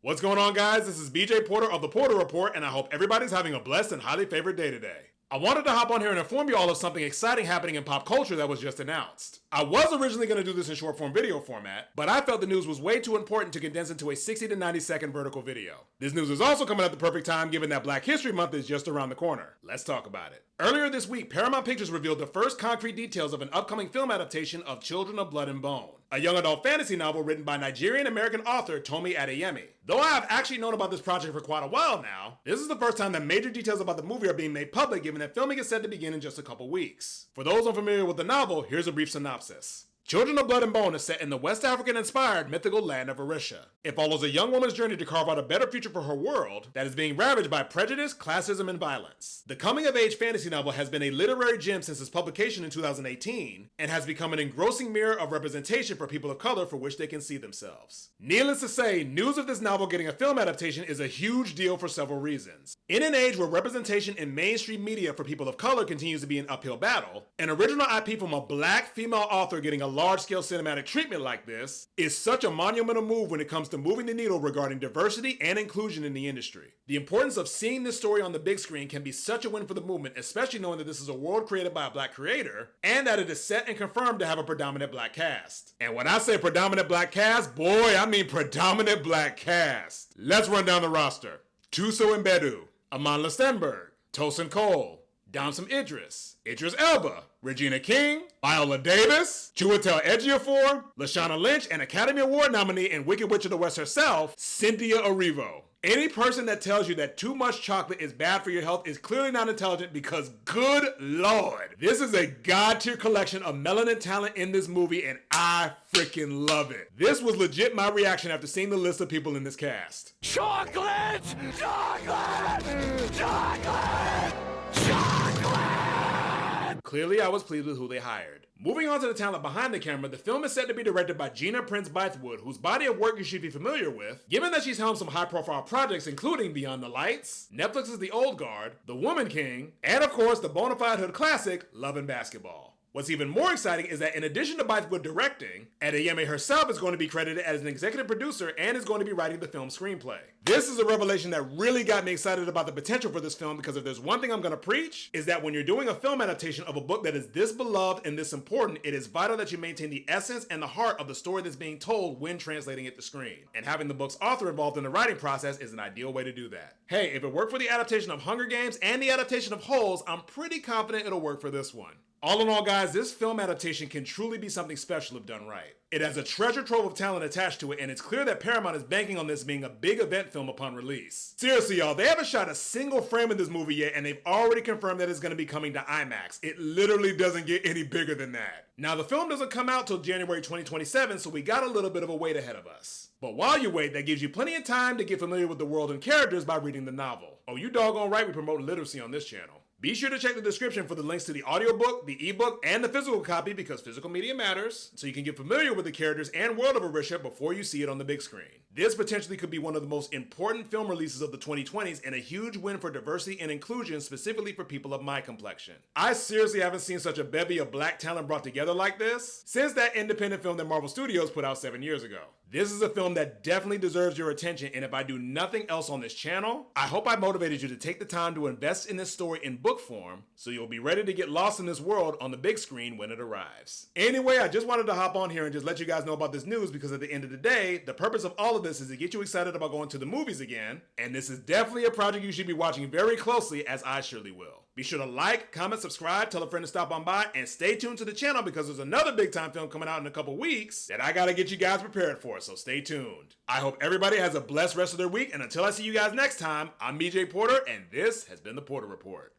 What's going on, guys? This is BJ Porter of The Porter Report, and I hope everybody's having a blessed and highly favored day today. I wanted to hop on here and inform you all of something exciting happening in pop culture that was just announced. I was originally going to do this in short form video format, but I felt the news was way too important to condense into a 60 to 90 second vertical video. This news is also coming at the perfect time given that Black History Month is just around the corner. Let's talk about it. Earlier this week, Paramount Pictures revealed the first concrete details of an upcoming film adaptation of Children of Blood and Bone, a young adult fantasy novel written by Nigerian-American author Tomi Adeyemi. Though I have actually known about this project for quite a while now, this is the first time that major details about the movie are being made public, given that filming is set to begin in just a couple weeks. For those unfamiliar with the novel, here's a brief synopsis. Children of Blood and Bone is set in the West African-inspired mythical land of Orisha. It follows a young woman's journey to carve out a better future for her world that is being ravaged by prejudice, classism, and violence. The coming-of-age fantasy novel has been a literary gem since its publication in 2018 and has become an engrossing mirror of representation for people of color for which they can see themselves. Needless to say, news of this novel getting a film adaptation is a huge deal for several reasons. In an age where representation in mainstream media for people of color continues to be an uphill battle, an original IP from a black female author getting a large-scale cinematic treatment like this is such a monumental move when it comes to moving the needle regarding diversity and inclusion in the industry. The importance of seeing this story on the big screen can be such a win for the movement, especially knowing that this is a world created by a black creator and that it is set and confirmed to have a predominant black cast. And when I say predominant black cast, boy, I mean predominant black cast. Let's run down the roster. Tuso Mbedu, Amanla Stenberg, Tosin Cole, Damson Idris Elba, Regina King, Viola Davis, Chiwetel Ejiofor, Lashana Lynch, and Academy Award nominee and Wicked Witch of the West herself, Cynthia Erivo. Any person that tells you that too much chocolate is bad for your health is clearly not intelligent because, good lord, this is a god-tier collection of melanin talent in this movie and I freaking love it. This was legit my reaction after seeing the list of people in this cast. Chocolate! Chocolate! Chocolate! Chocolate! Clearly, I was pleased with who they hired. Moving on to the talent behind the camera, the film is set to be directed by Gina Prince Bythewood, whose body of work you should be familiar with, given that she's helmed some high-profile projects including Beyond the Lights, Netflix's The Old Guard, The Woman King, and of course the bona fide hood classic, Love and Basketball. What's even more exciting is that in addition to Bythewood directing, Adeyemi herself is going to be credited as an executive producer and is going to be writing the film's screenplay. This is a revelation that really got me excited about the potential for this film because if there's one thing I'm going to preach, is that when you're doing a film adaptation of a book that is this beloved and this important, it is vital that you maintain the essence and the heart of the story that's being told when translating it to screen. And having the book's author involved in the writing process is an ideal way to do that. Hey, if it worked for the adaptation of Hunger Games and the adaptation of Holes, I'm pretty confident it'll work for this one. All in all, guys, this film adaptation can truly be something special if done right. It has a treasure trove of talent attached to it, and it's clear that Paramount is banking on this being a big event film upon release. Seriously, y'all, they haven't shot a single frame in this movie yet, and they've already confirmed that it's going to be coming to IMAX. It literally doesn't get any bigger than that. Now, the film doesn't come out till January 2027, so we got a little bit of a wait ahead of us. But while you wait, that gives you plenty of time to get familiar with the world and characters by reading the novel. Oh, you doggone right we promote literacy on this channel. Be sure to check the description for the links to the audiobook, the ebook, and the physical copy because physical media matters, so you can get familiar with the characters and world of Orisha before you see it on the big screen. This potentially could be one of the most important film releases of the 2020s and a huge win for diversity and inclusion, specifically for people of my complexion. I seriously haven't seen such a bevy of black talent brought together like this since that independent film that Marvel Studios put out 7 years ago. This is a film that definitely deserves your attention, and if I do nothing else on this channel, I hope I motivated you to take the time to invest in this story in book form so you'll be ready to get lost in this world on the big screen when it arrives. Anyway, I just wanted to hop on here and just let you guys know about this news because at the end of the day, the purpose of all of this is to get you excited about going to the movies again, and this is definitely a project you should be watching very closely, as I surely will. Be sure to like, comment, subscribe, tell a friend to stop on by, and stay tuned to the channel because there's another big time film coming out in a couple weeks that I gotta get you guys prepared for, so stay tuned. I hope everybody has a blessed rest of their week, and until I see you guys next time, I'm BJ Porter, and this has been The Porter Report.